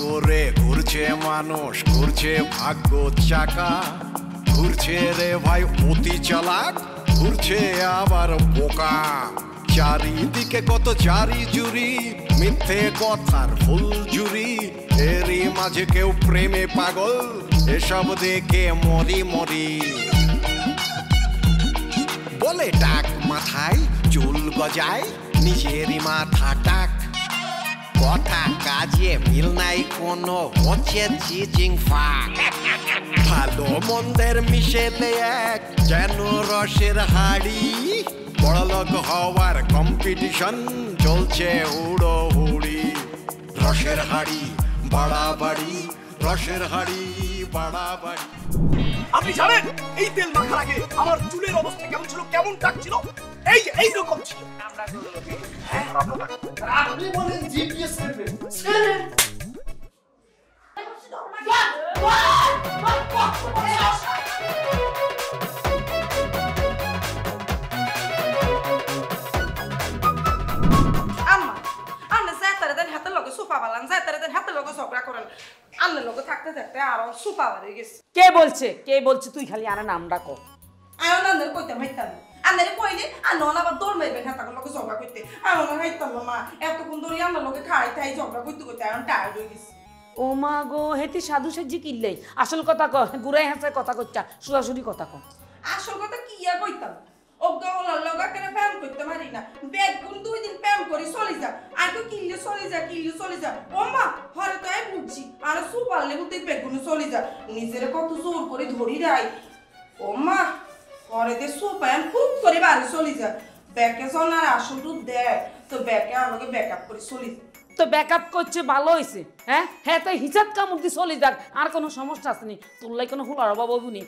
করে ঘুরছে মানুষ, ঘুরছে ভাগ্য চাকা, ঘুরছে রে ভাই অতি চালাক, ঘুরছে আবার বোকা। চারিদিকে কত চারি জুরি, মিথ্যে কথার ফুল জুরি, এরই মাঝে কেউ প্রেমে পাগল, এসব দেখে মরি মরি। বলে টাক মাথায় চুল গজায়, নিজেরই মাথা টাক, কথা কাজে মিল নাই কোনো, হচ্ছে চিচিং ফাক। ভালো মন্দের মিশেলে এক যেন রসের হাড়ি, বড়লোক হওয়ার কম্পিটিশন চলছে হুড়ো হুড়ি। রসের হাড়ি বাড়াবাড়ি, রসের হাড়ি বাড়াবাড়ি। আপনি জানেন এই তেল মাখার আগে আমার চুলের অবস্থা কেমন ছিল, কেমন টাকছিল? এই রকম ছিল। আপনি বলেন জিপিএস করবেন, ছেড়েন। কে বলছে তুই খালি আনা নাম ডাকো। আয়নাদের কইতে মাইতাম আন্দারে কইলে আনো আবার দৌড় মারবে হাতার লোকে ঝগড়া করতে। আমি খাইতাম মা, এতক্ষণ ধরে আমার লোকে খাই তাই ঝগড়া করতে করতে এখন টায়ার্ড হয়ে গেছি। ও মা গো, হেতি সাধু সেজি কিনলেই আসল কথা ক, গুড়াই হাসে কথা কচ্চা, সুরাসুরি কথা ক। আসল কথা কি ইয়া কইতাম, অজ্ঞাওয়ালার লগা কেন প্যাম করতে পারি না, ব্যাগ গুন 2 দিন প্যাম করে চলে যা, আর তো কিনলে চলে যা। ও মা হরে তো আমি বুঝছি, আর সুপারলে বলতে ব্যাগ গুন চলে যা, নিজের কত জোর করে ধরি রাই। ও মা হরে দে সুপার খুব করে বাড়ি চলে যা, ব্যাকে চল আর আসল দুধ দেয় তো ব্যাকে আমাকে ব্যাকআপ করে চলে যা। তো ব্যাকআপ করছে ভালো হয়েছে। হ্যাঁ তো হিসাব কামড় দিয়ে চলে যাক, আর কোনো সমস্যা আসেনি, তোলাই কোনো হুলার অভাব হবুনি।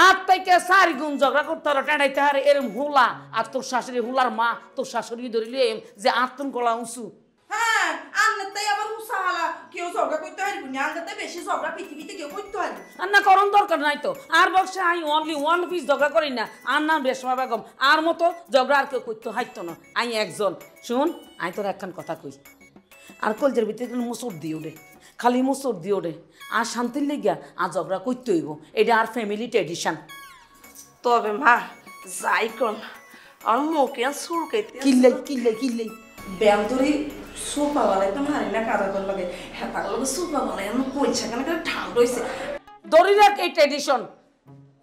আর তাইকে 4 গুণ ঝগড়া করতে পারো টেনাইতে হারে এরম হুলা, আর তোর শাশুড়ি হুলার মা তোর শাশুড়ি ধরিলে যে আত্মন কলা উঁচু। হ্যাঁ আন্নার তাই আবার উসাহালা কেউ ঝগড়া করতে পারবি না, আন্নার তাই বেশি ঝগড়া পৃথিবীতে কেউ করতে পারবি আর না, করণ দরকার নাই তো। আর বর্ষে আমি অনলি 1 পিস ঝগড়া করি না, আর নাম রেশমা বেগম, আর মতো ঝগড়া আর কেউ করতে হাইতো না, আমি একজন। শুন আমি তোর একখান কথা কই, আর কলজের ভিতরে মুসুর দিও রে, খালি মুসুর দিও রে, আর শান্তির লেগিয়া আর ঝগড়া করতে হইব, এটা আর ফ্যামিলি ট্রেডিশন। তবে মা যাই কোন আর মুখে সুরকাইতে কিল্লাই ব্যায়াম ধরে সোফা বালাই তো মারি না কাদা কর লাগে, হ্যাঁ তাহলে সোফা বালাই আমার পয়সা কেন ঠান্ডা হয়েছে। ধরি রাখ এই ট্রেডিশন,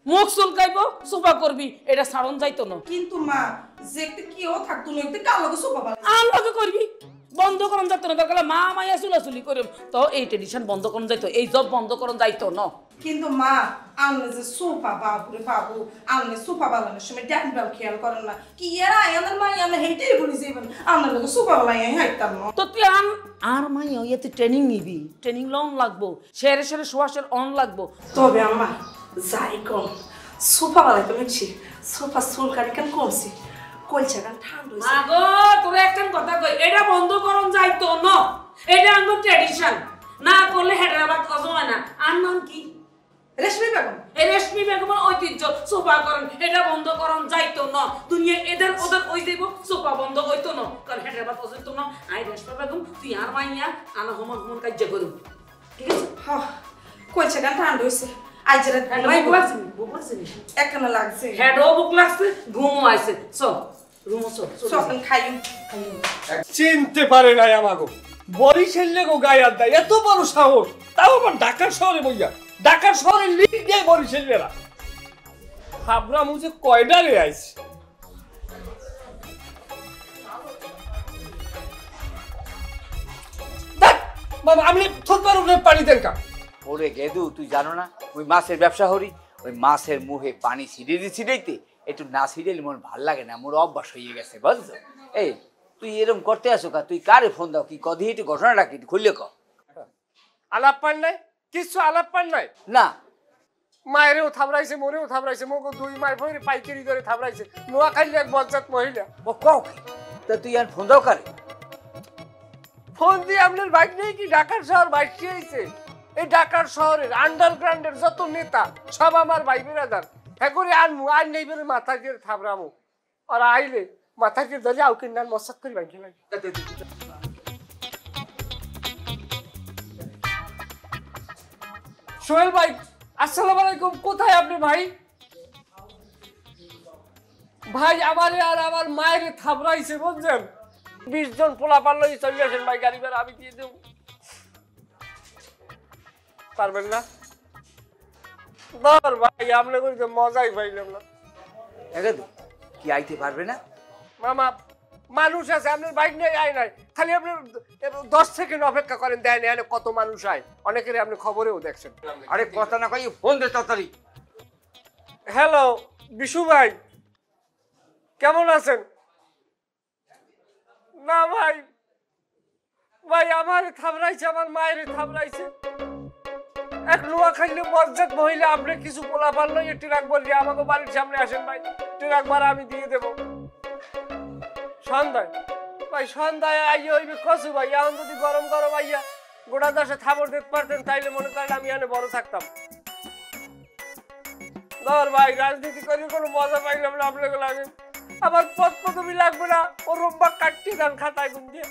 মুখ চুলকাইব সোফা করবি, এটা সারণ যাইতো না। কিন্তু মা দেখতে কেউ থাকতো না, একটু কার লগে সোফা বালাই আর লগে করবি, বন্ধ করন যাইতো না, দরকার মা মাইয়া চুলাচুলি করিম, তো এই ট্রেডিশন বন্ধ করন যাইতো, এই জব বন্ধ করন যাইতো না। কিন্তু মা আনলে যে সোফা বাবুরে বাবু, আনলে সোফা বালানোর সময় ডাকবাম খেয়াল করেন না, কি এরা আয়ানের মাই আনলে হেঁটেই বলি যাবেন, আনলে লোক সোফা বালাই হাইতাম না। তো তুই আর মাইয়া ইয়েতে ট্রেনিং নিবি, ট্রেনিং লোন লাগবো, সেরে সোয়াশের অন লাগবো। তবে আম্মা যাই কম সোফা বালাই তো দেখছি, সোফা চুলকানি কেন কমছি, কলছা কেন ঠান্ডা হয়েছে। আগো তোর একটা কথা কই, এটা বন্ধ করন যাইতো না, এটা আমার ট্রেডিশন, না করলে হেডরাবাদ অজয় না। আর নাম কি? রেশমি বেগম। এই রেশমি বেগমের ঐতিহ্য সোফা করন, এটা বন্ধ করন যাইতো না। দুনিয়া এদের ওদের ওই দেব সোফা বন্ধ হইতো না, কারণ হেডরাবাদ অজয় তো না। আই রেশমি বেগম তুই আর মাইয়া আনা হমন কাজ করু, ঠিক আছে? হ্যাঁ কলছা কেন ঠান্ডা হয়েছে, আজ রাত বুক লাগছে এখানে লাগছে, হেডও বুক লাগছে, ঘুমও আইছে। চল রুমও চল খাইও। চিনতে পারে নাই আমাগো বরিশালে গো গায়ার দা, এত বড় সাহস, তাও আবার ঢাকার শহরে বইয়া, ঢাকার শহরে লিখ দিয়ে বরিশালেরা হাবরা মুঝে কয়ডারে আইছে। বাবা আমি থতবার উপরে পানি দেন কা। ওরে গেদু তুই জানো না ওই মাছের ব্যবসা করি, ওই মাছের মুখে পানি ছিটাইতে একটু না ছিটাইলে মন ভাল লাগে না, মোর অভ্যাস হয়ে গেছে বুঝছো। এই তুই এরকম করতে আসো কা, তুই কারে ফোন দাও, কি কদি একটু ঘটনাটা কি খুললে ক। আলাপ পান নাই কিছু, আলাপ পান নাই না মায়েরও থাবড়াইছে, মোরেও থাবড়াইছে, মোকে 2 মায়ের ভরে পাইকারি ধরে থাবড়াইছে, নোয়াখালী এক বজ্জাত মহিলা। ও কও কি তা তুই আর ফোন দাও কারে? ফোন দিয়ে আপনার বাইক নেই কি ঢাকার শহর বাইশে হয়েছে, এই ঢাকার শহরের আন্ডারগ্রাউন্ডের যত নেতা সব আমার ভাই বেরাদার, হ্যাঁ করে আনমু আর নেই বেরে মাথা দিয়ে থাবড়ামু, আর আইলে মাথা দিয়ে ধরে আউ কিনার মশাক করে বাইকে লাগে। সোহেল ভাই আসসালামু আলাইকুম। কোথায় আপনি ভাই? ভাই আমারে আর আমার মায়ের থাবড়াইছে বুঝছেন। 20 জন পোলা পারলেই চলে আসেন ভাই, গাড়ি ভাড়া আমি দিয়ে দেব। পারবেন না? ধর ভাই আপনি কইতে মজাই পাইলাম না। কি আইতে পারবে না? মামা মানুষ আছে, আপনার বাইক নিয়ে আয় নাই, খালি আপনি 10 সেকেন্ড অপেক্ষা করেন, দেন এখানে কত মানুষ আয়, অনেকেরই আপনি খবরেও দেখছেন। আরে কথা না কই ফোন দে তাড়াতাড়ি। হ্যালো বিশু ভাই, কেমন আছেন? না ভাই, ভাই আমার থাবড়াইছে, আমার মায়ের থাবড়াইছে। এক নোয়াখালী মসজিদ মহিলা আপনি কিছু পোলা পারলো ট্রাক বললি আমাকে বাড়ির সামনে আসেন ভাই, ট্রাক ভাড়া আমি দিয়ে দেবো সন্ধ্যায়। ভাই সন্ধ্যায় আইয়া হইবে কচু ভাই, এখন যদি গরম গরম আইয়া গোটা দশে থাবড় দিতে পারতেন তাইলে মনে করেন আমি এখানে বড় থাকতাম। ধর ভাই রাজনীতি করে কোনো মজা পাইলাম না আপনাকে লাগে। আমার পদ পদবি লাগবে না, ও রোববা কাটতে দেন খাতায় গুন দিয়ে।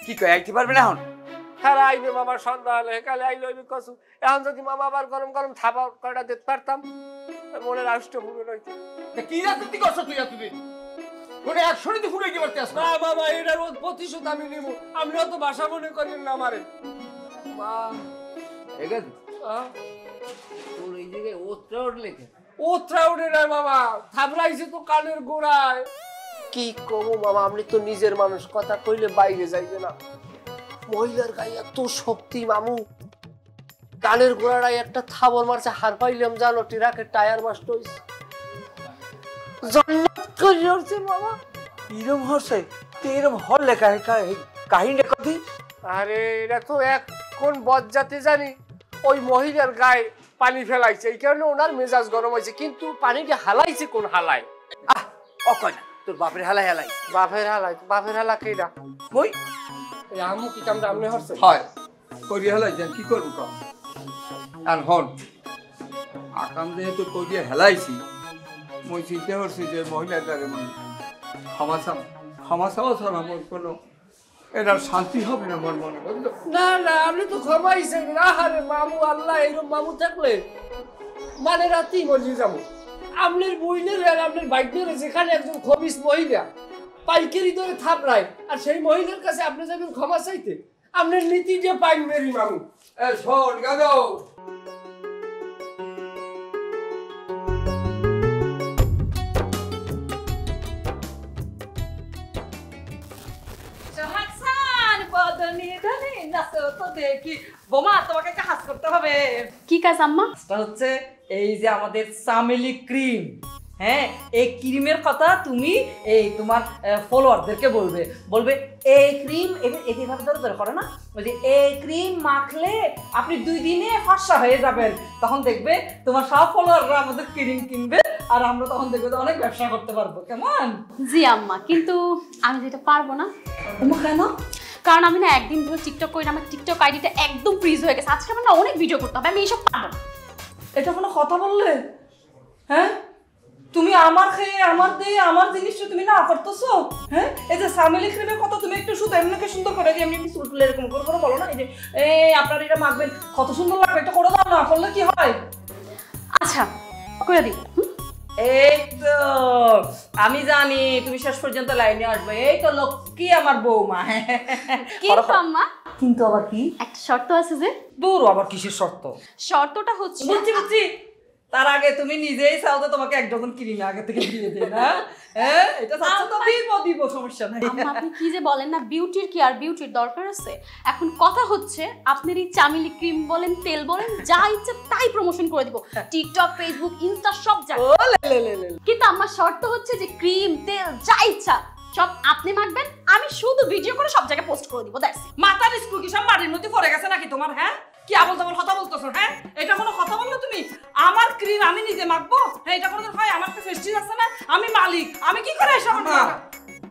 কি কই আইতে পারবে না এখন? হ্যাঁ আইবে মামা সন্ধ্যা হলে, কালে আইলে হইবে কচু। এখন যদি মামা আবার গরম গরম থাবা কয়টা দিতে পারতাম মনে রাষ্ট্র ভূমি রইতে। কি রাজনীতি করছো তুই এতদিন? ওটা 100 নিতে ফুটে কি করতে আসছো? না বাবা এটার প্রতিশোধ আমি নিব, আপনিও তো বাসা মনে করেন না আমারে। মা এগাদ আহ, তোর এই জায়গায় ওত্রা উঠলে কেন? ওত্রা উঠে নাই মামা, থাবড়াইছে তো কানের গোড়ায়। কি কমু মামা, আপনি তো নিজের মানুষ, কথা কইলে বাইরে যাইবে না। মহিলার গায়ে এত শক্তি মামু, কানের গোড়ায় একটা থাবর মারছে, হার পাইলাম জানো, ট্রাকের টায়ার বাস্ট হইছে। জান্নাত করে উঠছে মামা। এরম হচ্ছে তো এরম হল লেখা কাহিনীটা কদি? আরে এটা তো এক কোন বজ্জাতে জানি ওই মহিলার গায়ে পানি ফেলাইছে, এই কারণে ওনার মেজাজ গরম হয়েছে। কিন্তু পানিটা হালাইছে কোন হালায়? আহ অকয় না, তোর বাপের হালাই হালাই। বাপের হালাই? বাপের হালা কেডা? কই এই আমু কি কামটা আমনে হচ্ছে? হয় করিয়া হেলাইছেন, কি করবো কম? আর হন আকাম যেহেতু করিয়া হেলাইছি, মই চিন্তা করছি যে মহিলার দ্বারা ক্ষমা চাওয়া ছাড়া আমার কোনো এটার শান্তি হবে না আমার মনে, বুঝলো? না না আপনি তো ক্ষমাইছেন। আরে মামু আল্লাহ, এরকম মামু থাকলে মানে রাতেই মরে যাবো। আপনার বইনের আর আপনার বাইকের যেখানে একজন খবিস মহিলা পাইকারি ধরে থাপড়ায়, আর সেই মহিলার কাছে আপনি যাবেন ক্ষমা চাইতে, আপনার নীতি যে পাইন মেরি মামু। এ শোন গাদো, বোমা তোমাকে একটা হাস করতে হবে। কি কাজ আম্মা? এটা হচ্ছে এই যে আমাদের চামেলি ক্রিম, হ্যাঁ এই ক্রিমের কথা তুমি এই তোমার ফলোয়ারদেরকে বলবে, বলবে এই ক্রিম এভাবে ধরে করে না, ওই যে এই ক্রিম মাখলে আপনি 2 দিনে ফর্সা হয়ে যাবেন, তখন দেখবে তোমার সব ফলোয়াররা আমাদের ক্রিম কিনবে, আর আমরা তখন দেখবে যে অনেক ব্যবসা করতে পারবো। কেমন? জি আম্মা, কিন্তু আমি যেটা পারবো না। কেন? কারণ আমি না একদিন ধরে টিকটক করি না, আমার টিকটক আইডিটা একদম ফ্রিজ হয়ে গেছে। আজকে আমার না অনেক ভিডিও করতে হবে, আমি এইসব পারবো না। এটা কোনো কথা বললে? হ্যাঁ তুমি আমার খেয়ে আমার দিয়ে আমার জিনিসটা তুমি না করতেছো। হ্যাঁ এই যে সামেলি ক্রিমের কথা তুমি একটু শুধু এমনিকে সুন্দর করে দিয়ে এমনি চুল টুল এরকম করে করে বলো না, এই যে এই আপনার এটা মাখবেন কত সুন্দর লাগবে, এটা করে দাও না, করলে কি হয়? আচ্ছা করে দিই। এই তো আমি জানি তুমি শেষ পর্যন্ত লাইনে আসবে, এই তো লক্ষ্মী আমার বৌমা। কিন্তু আম্মা কিন্তু আবার কি? একটা শর্ত আছে। যে দূর, আবার কিসের শর্ত? শর্তটা হচ্ছে, বুঝছি তার আগে তুমি নিজেই চাও তো তোমাকে 1 ডজন কিনে আগে থেকে দিয়ে দেয় না? হ্যাঁ এটা চাচ্ছ তো দিব, সমস্যা নাই। আম্মা আপনি কি যে বলেন না, বিউটির কি আর বিউটির দরকার আছে? এখন কথা হচ্ছে আপনার এই চামেলি ক্রিম বলেন, তেল বলেন, যা ইচ্ছা তাই প্রমোশন করে দিব, টিকটক, ফেসবুক, ইনস্টা সব জায়গায়। কিন্তু আমার শর্ত হচ্ছে যে ক্রিম, তেল যা ইচ্ছা সব আপনি মাখবেন, আমি শুধু ভিডিও করে সব জায়গায় পোস্ট করে দিব। That's it. মাথার স্ক্রু কি সব মাটির মধ্যে পড়ে গেছে নাকি তোমার? হ্যাঁ কি আবল তাবল কথা বলতেছো? হ্যাঁ এটা কোনো কথা বললো তুমি? আমার ক্রিম আমি নিজে মাখবো? হ্যাঁ এটা কোনোদিন হয়? আমার তো ফেস্টিজ আছে না, আমি মালিক, আমি কি করে এসব?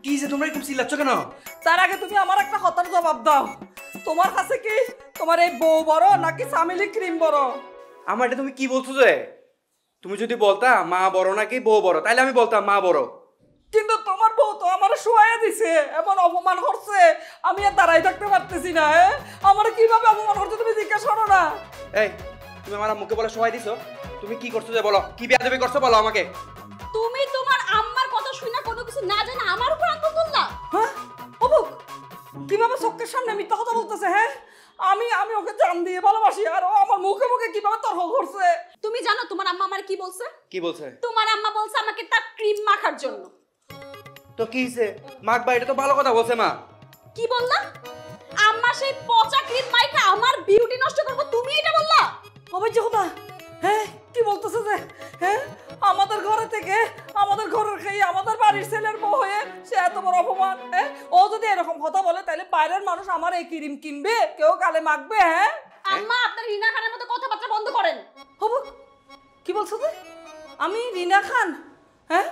কি যে তোমরা একটু চিল্লাচ্ছ কেন? তার আগে তুমি আমার একটা কথার জবাব দাও, তোমার কাছে কি তোমার এই বউ বড় নাকি চামেলি ক্রিম বড়? আমার এটা তুমি কি বলছো? যে তুমি যদি বলতা মা বড় নাকি বউ বড়, তাহলে আমি বলতাম মা বড়। কিন্তু তোমার বউ তো আমার শুয়াইয়া দিছে, এমন অপমান করছে আমি আর দাঁড়াই থাকতে পারতেছি না। আমার কিভাবে অপমান করছে তুমি জিজ্ঞাসা করো না? এই তুমি আমার মুখে বলে সবাই দিছো, তুমি কি করছো যে বলো, কি বেয়াদবি করছো বলো আমাকে। তুমি তোমার আম্মার কথা শুনে কোনো কিছু না জানা আমার উপর আঙ্গুল তুললা। হ্যাঁ অবুক কিভাবে চোখের সামনে মিথ্যা কথা বলতেছে? হ্যাঁ আমি ওকে জান দিয়ে ভালোবাসি আর ও আমার মুখে মুখে কিভাবে তর্ক করছে। তুমি জানো তোমার আম্মা আমার কি বলছে? কি বলছে? তোমার আম্মা বলছে আমাকে তার ক্রিম মাখার জন্য। তো কি হইছে? মাখবা, এটা তো ভালো কথা বলছে মা। কি বললা? আম্মা সেই পচা ক্রিম মাইখা আমার বিউটি নষ্ট করব, তুমি এটা বললা? অবৈধ কথা। হ্যাঁ কি বলতেছে যে হ্যাঁ আমাদের ঘরে থেকে আমাদের ঘরের খেয়ে আমাদের বাড়ির ছেলের বউ হয়ে সে এত বড় অপমান। হ্যাঁ ও যদি এরকম কথা বলে তাহলে বাইরের মানুষ আমার এই ক্রিম কিনবে, কেউ গালে মাখবে? হ্যাঁ আম্মা আপনার রিনা খানের মতো কথাবার্তা বন্ধ করেন। হবু কি বলছো যে আমি রিনা খান? হ্যাঁ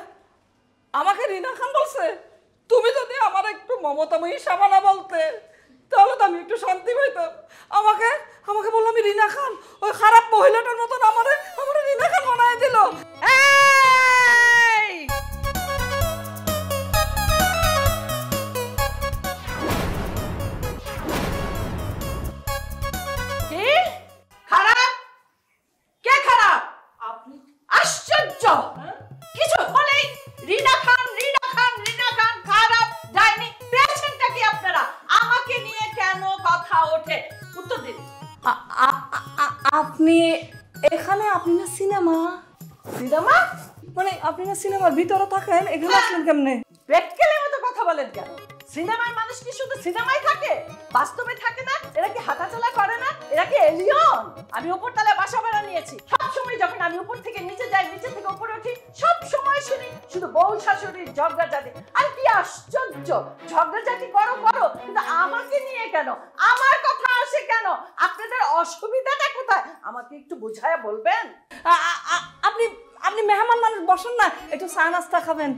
আমাকে রিনা খান বলছে? তুমি যদি আমার একটু মমতাময়ী সাবানা বলতে তাহলে তো আমি একটু শান্তি পাইতাম। আমাকে আমাকে বললো আমি রিনা খান, ওই খারাপ মহিলাটার মতন আমারে রিনা খান বানায় দিল। কি খারাপ? কে খারাপ? আপনি। আশ্চর্য, কিছু হলেই রিনা খান রিনা খান রিনা খান খারাপ ডাইনি। পেয়েছেনটা কি আপনারা? আমাকে নিয়ে কেন কথা ওঠে? উত্তর দিন। আপনি এখানে? আপনি না সিনেমা? সিনেমা মানে আপনি না সিনেমার ভিতরে থাকেন, এখানে আসলেন কেমনে? বেটকেলের মতো কথা বলেন কেন? সিনেমার মানুষ কি শুধু সিনেমায় থাকে, বাস্তবে থাকে না? এরা কি হাঁটাচলা করে না? এরা কি এলিয়ন? আমি উপরতলায় বাসা ভাড়া নিয়েছি, সব সময় যখন আমি উপর থেকে নিচে যাই, নিচে থেকে উপরে উঠি, সব সময় শুনি শুধু বউ শাশুড়ির ঝগড়াঝাটি। আর কি আশ্চর্য, ঝগড়াঝাটি করো করো, কিন্তু আমাকে নিয়ে কেন? আমার কথা আসে কেন? আপনাদের অসুবিধাটা কোথায় আমাকে একটু বুঝায়া বলবেন? আপনি আপনি মেহমান মানুষ, বসেন না, একটু চা নাস্তা খাবেন।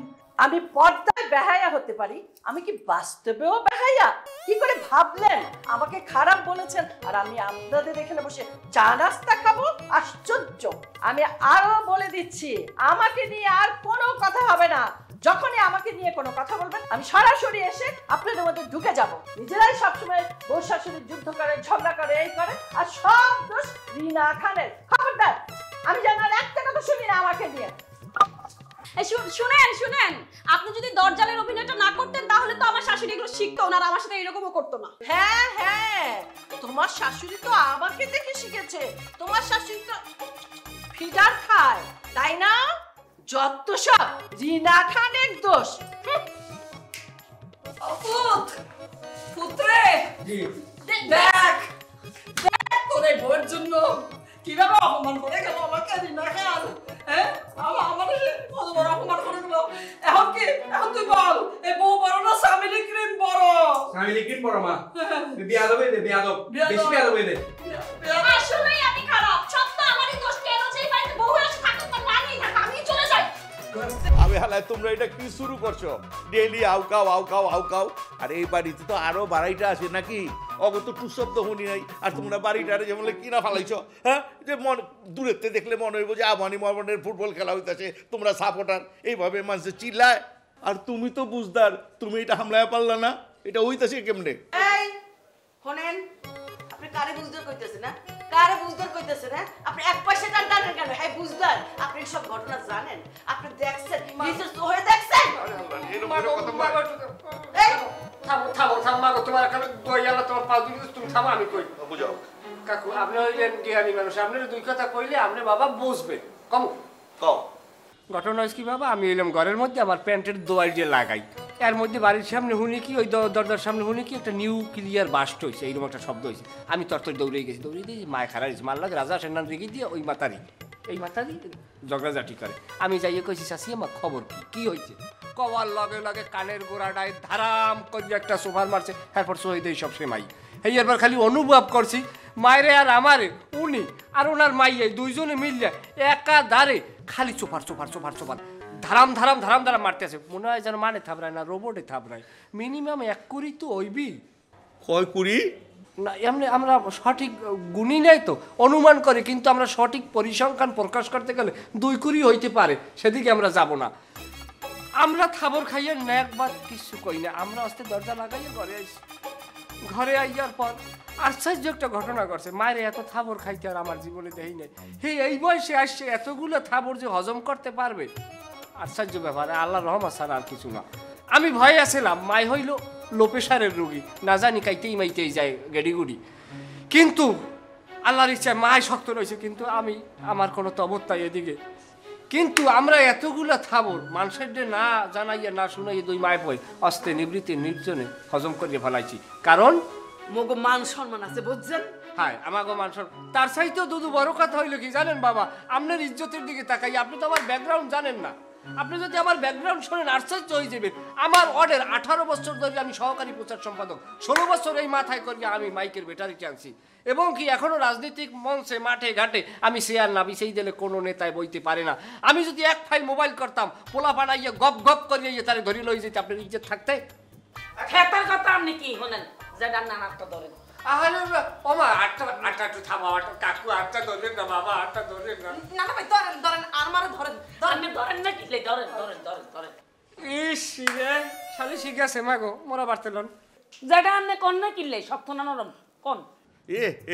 আমি পর্দায় বেহায়া হতে পারি, আমি কি বাস্তবেও বেহায়া? কি করে ভাবলেন? আমাকে খারাপ বলেছেন আর আমি আপনাদের এখানে বসে চা নাস্তা খাবো? আশ্চর্য। আমি আরো বলে দিচ্ছি, আমাকে নিয়ে আর কোনো কথা হবে না। যখনই আমাকে নিয়ে কোনো কথা বলবেন আমি সরাসরি এসে আপনাদের মধ্যে ঢুকে যাব। নিজেরাই সবসময় বউ শাশুড়ির যুদ্ধ করে, ঝগড়া করে, এই করে, আর সব দোষ রিনা খানের। খবরদার আমি যেন আর একটা কথা শুনি না আমাকে নিয়ে। শুনেন শুনেন, আপনি যদি দরজালের অভিনয়টা না করতেন তাহলে তো আমার শাশুড়ি এগুলো শিখতো না আর আমার সাথে এরকমও করতো না। হ্যাঁ হ্যাঁ, তোমার শাশুড়ি তো আমাকে দেখে শিখেছে। তোমার শাশুড়ি তো ফিডার খায়, তাই না? যত সব রিনা খানের দোষ। পুত পুত্রে দেখ দেখ তোর এই বউয়ের জন্য কিভাবে অপমান করে গেল আমাকে রিনা খান। হ্যাঁ আমার কত বড় অপমান করে গেল। এখন কি, এখন তুই বল, এই বউ বড় না চামেলি ক্রিম বড়? চামেলি ক্রিম বড় মা। বেয়াদব হয়ে দে, বেয়াদব, বেশি বেয়াদব হয়ে দে। আসলেই আমি খারাপ, সব তো আমারই দোষ। কেন সেই বাড়িতে বউ আসে থাকুক না নিয়ে থাক, আমি চলে যাই। আমি হালায় তোমরা এটা কি শুরু করছো? ডেইলি আউকাও আউকাও আউকাও। আর এই বাড়িতে তো আরো বাড়াইটা আছে নাকি? অগত টু শব্দ শুনি নাই। আর তোমরা বাড়িটারে যেমন কিনা ফালাইছো, হ্যাঁ, যে মন দূরেতে দেখলে মনে হইব যে আবানি মহাবনের ফুটবল খেলা হইতেছে, তোমরা সাপোর্টার, এইভাবে মানুষের চিল্লায়। আর তুমি তো বুঝদার, তুমি এটা হামলায় পারলা না, এটা হইতেছে কেমনে? এই শোনেন, আপনি কারে বুঝদার কইতেছেন না? কারে বুঝদার কইতেছেন? হ্যাঁ আপনি এক পয়সা টানেন কেন? হ্যাঁ বুঝদার, আপনি সব ঘটনা জানেন, আপনি দেখছেন, নিজের চোখে দেখছেন। এই থামো থামো থামো, মাগো তোমার এখানে দয়ালা তোমার পা দুটো, তুমি থামো, আমি কই। বুঝাও কাকু আপনি হইলেন জ্ঞানী মানুষ, আপনার দুই কথা কইলে আপনি বাবা বুঝবেন। কম কও। ঘটনা হয়েছে কি বাবা, আমি এলাম ঘরের মধ্যে আমার প্যান্টের দোয়াল দিয়ে লাগাই, এর মধ্যে বাড়ির সামনে শুনি কি, ওই দরজার সামনে শুনি কি একটা নিউক্লিয়ার বাস্ট হয়েছে, এইরকম একটা শব্দ হয়েছে। আমি তরতর দৌড়ে গেছি, দৌড়ে দিয়ে মায় খারাপ হয়েছে, মারলাগ রাজা সেনান রেগে দিয়ে ওই মাতারি, এই মাতারি ঝগড়াঝাটি করে। আমি যাইয়ে কইছি, চাষি আমার খবর কি, কি হয়েছে? কবার লগে লগে কানের গোড়াটায় ধারাম করে একটা সোফার মারছে, তারপর শহীদ এই সব সেমাই। এই এবার খালি অনুভব করছি মায়েরে আর আমারে, উনি আর ওনার মাইয়ে দুইজনে মিললে একাধারে খালি চোপার চোপার চোপার চোপার ধারাম ধারাম ধারাম ধারাম মারতে আছে। মনে হয় যেন মানে থাবড়ায় না, রোবটে থাবড়ায়। মিনিমাম 1 কোটি তো হইবি। কয় কুড়ি না এমনি আমরা সঠিক গুণই নেই তো, অনুমান করি, কিন্তু আমরা সঠিক পরিসংখ্যান প্রকাশ করতে গেলে 2 কোটি হইতে পারে, সেদিকে আমরা যাব না। আমরা থাবর খাইয়ে নেক বাদ কিছু কই না, আমরা আস্তে দরজা লাগাইয়ে ঘরে আইছি। ঘরে আইয়ার পর আশ্চর্য একটা ঘটনা ঘটছে। মায়ের এত থাবর খাইতে আর আমার জীবনে দেই নাই। এই বয়সে আসছে এতগুলো থাবর যে হজম করতে পারবে, আশ্চর্য ব্যাপার। আল্লাহর রহমত ছাড়া আর কিছু না। আমি ভয়ে আছিলাম, মাই হইল লো প্রেশারের রোগী, না জানি কাইতেই মাইতেই যায় গেডিগুড়ি। কিন্তু আল্লাহর ইচ্ছায় মায় শক্ত রয়েছে, কিন্তু আমি আমার কোনো তবত্তাই এদিকে। কিন্তু আমরা এতগুলো থাবর মানুষের না জানাইয়া না শুনাইয়া দুই মায় পয় অস্তে নিবৃত্তি নির্জনে হজম করিয়ে ফেলাইছি। কারণ মগো মান সম্মান আছে বুঝছেন? হ্যাঁ, আমাকে মান সম্মান। তার চাইতেও দুদু বড় কথা হইলো কি জানেন বাবা, আপনার ইজ্জতের দিকে তাকাই। আপনি তো আমার ব্যাকগ্রাউন্ড জানেন না। আপনি যদি আমার ব্যাকগ্রাউন্ড শোনেন আশ্চর্য হয়ে যাবেন। আমার অর্ডার 18 বছর ধরে আমি সহকারী প্রচার সম্পাদক, 16 বছর এই মাথায় করিয়া আমি মাইকের ব্যাটারি টানছি। এবং কি এখনো রাজনৈতিক মঞ্চে মাঠে ঘাটে আমি চেয়ার না বিছেই দিলে কোনো নেতায় বইতে পারে না। আমি যদি এক ফাইল মোবাইল করতাম, পোলা পাড়াইয়া গপ গপ করিয়ে তারে ধরে লই যেতে, আপনার ইজ্জত থাকতে? খেতার কথা আপনি কি শোনেন? যেটা নানাটা ধরেন। আরে ওমা, আটটা একটু থামা, কাকু আটটা ধরেন না বাবা, আটটা ধরেন না। না না ভাই ধরেন ধরেন, আর মারে ধরেন ধরেন ধরেন না কি ধরেন ধরেন ধরেন ধরেন। ইস রে, শালি শিখাছে মাগো মোরা বার্তেলন। যেটা আনলে কোন না কিনলে শক্ত না নরম কোন?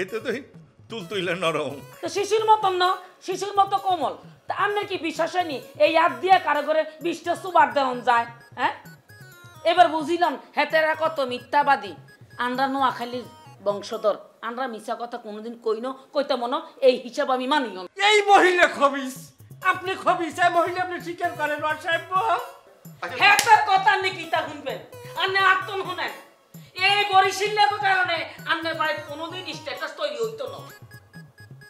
এতে তো তুলতুইলা নরম। তো শিশুর মতন না, শিশুর মতো কোমল। তা আপনার কি বিশ্বাস হয়নি এই হাত দিয়ে কারো করে 20টা সুবার দেওয়া যায়? হ্যাঁ, এবার বুঝিলাম হেতেরা কত মিথ্যাবাদী। আমরা নোয়াখালীর বংশধর, আমরা মিছা কথা কোনোদিন কইতে মনো, এই হিসাব আমি মানিও। এই মহিলা খবিস, আপনি খবিস, এই মহিলা আপনি স্বীকার করেন সাহেব? হেতের কথা আপনি কিতা শুনবেন? আপনি আত্মন শুনেন। এই বরিশিল্লার কারণে আপনার বাড়িতে কোনোদিন স্ট্যাটাস তৈরি হইতো না,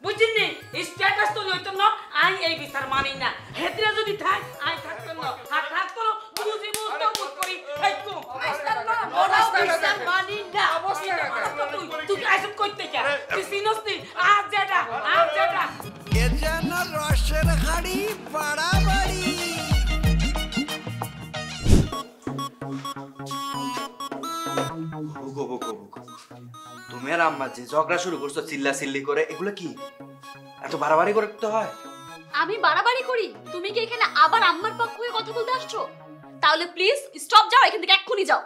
বুঝছেন নি? স্ট্যাটাস তৈরি হইতো না। আই এই বিচার মানি না। হেতরা যদি থাক আই থাকতো না, আর থাকতো না বুঝি বুঝতে বুঝ করি থাকতো। বিচার মানি না। তুই আইসব কইতে কে? তুই সিনস নি? আজ যেটা এ যেন রসের হাড়ি বাড়াবাড়ি। তুমি আর আম্মা যে ঝগড়া শুরু করছো চিল্লা চিল্লি করে, এগুলো কি এত বাড়াবাড়ি করতে হয়? আমি বাড়াবাড়ি করি? তুমি কি এখানে আবার আম্মার পক্ষ হয়ে কথা বলতে আসছো? তাহলে প্লিজ স্টপ, যাও এখান থেকে, এক্ষুনি যাও।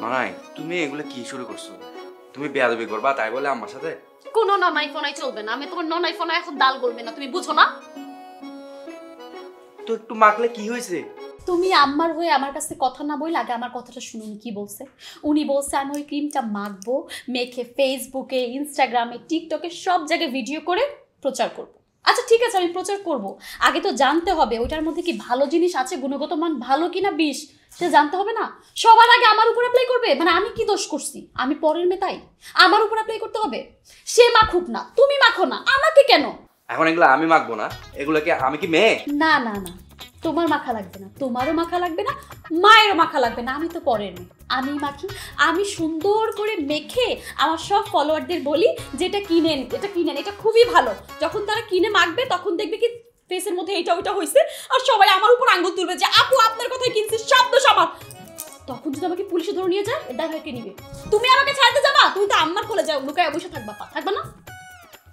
ননাই, তুমি এগুলো কি শুরু করছো? তুমি বেয়াদবি করবা তাই বলে আম্মার সাথে? কোনো ননাই ফনাই চলবে না। আমি তোমার ননাই ফনাই এখন দাল গলবে না, তুমি বুঝো না? তো একটু মাখলে কি হয়েছে? তুমি আম্মার হয়ে আমার কাছে কথা না বলে আগে আমার কথাটা শুনুন। কি বলছে উনি? বলছে আমি ওই ক্রিমটা মাখবো, মেখে ফেসবুকে, ইনস্টাগ্রামে, টিকটকে সব জায়গায় ভিডিও করে প্রচার করব। আচ্ছা ঠিক আছে, আমি প্রচার করব। আগে তো জানতে হবে ওইটার মধ্যে কি ভালো জিনিস আছে, গুণগত মান ভালো কিনা বিষ, সেটা জানতে হবে না? সবার আগে আমার উপর অ্যাপ্লাই করবে? মানে আমি কি দোষ করছি? আমি পরের মেয়ে তাই আমার উপর অ্যাপ্লাই করতে হবে? সে মাখুক না, তুমি মাখো না, আমাকে কেন? এখন এগুলো আমি মাখবো না? এগুলোকে আমি কি মেয়ে? না না না, তোমার মাখা লাগবে না, তোমারও মাখা লাগবে না, মায়েরও মাখা লাগবে না। আমি তো পরের মেয়ে, আমি মাখি। আমি সুন্দর করে মেখে আমার সব ফলোয়ারদের বলি যে এটা কিনেন, এটা কিনেন, এটা খুবই ভালো। যখন তারা কিনে মাখবে তখন দেখবে কি ফেসের মধ্যে এইটা ওইটা হয়েছে, আর সবাই আমার উপর আঙ্গুল তুলবে যে আপু আপনার কথাই কিনছি, সব দোষ আমার। তখন যদি আমাকে পুলিশে ধরে নিয়ে যায়, এটা ভাইকে নিবে। তুমি আমাকে ছাড়তে যাবা? তুমি তো আম্মার কোলে যাও, লুকায় বসে থাকবা, থাকবা না?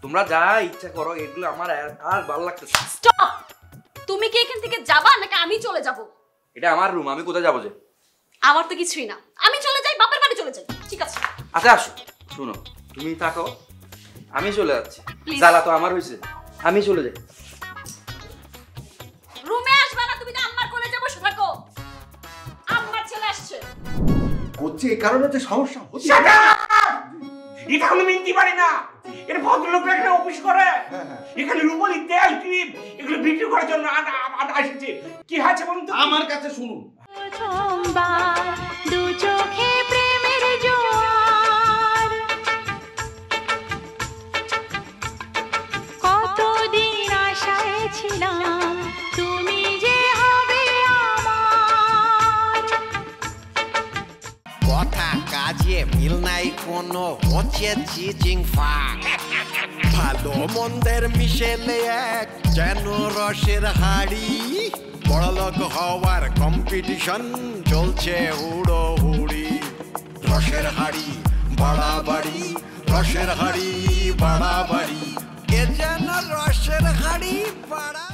তোমরা যা ইচ্ছা করো, এগুলো আমার আর ভালো লাগতেছে। স্টপ! তুমি কি এখান থেকে যাবা নাকি আমি চলে যাব? এটা আমার রুম, আমি কোথায় যাবো? যে আমার তো কিছুই না, আমি চলে যাই, বাপের বাড়ি চলে যাই। ঠিক আছে আচ্ছা আসো, শুনো, তুমি থাকো, আমি চলে যাচ্ছি। জ্বালা তো আমার হয়েছে, আমি চলে যাই। রুমে আসবে না, তুমি তো আম্মার কোলে যাবো, বসে থাকো। আম্মার ছেলে আসছে। হচ্ছে এই কারণে তো সমস্যা হচ্ছে। এটা আমি মিনতে পারি না। এটা ভদ্রলোকরা এখানে অফিস করে, এখানে রুমালি, তেল, ক্রিম এগুলো বিক্রি করার জন্য আসছে। কি হয়েছে বলুন তো? আমার কাছে শুনুন। প্রথমবার দু চোখে প্রেমের জোয়ার, কতদিন আশায় ছিলাম তুমি যে হবে আমার। কথা কাজে মিল নাই কোনো, হচ্ছে চিচিং ফাক। ভালো মন্দের মিশেলে এক যেন রসের হাড়ি। বড়লোক হওয়ার কম্পিটিশন চলছে হুড়ো হুড়ি। রসের হাড়ি বাড়াবাড়ি, রসের হাড়ি বাড়াবাড়ি, এ যেন রসের হাড়ি বাড়া।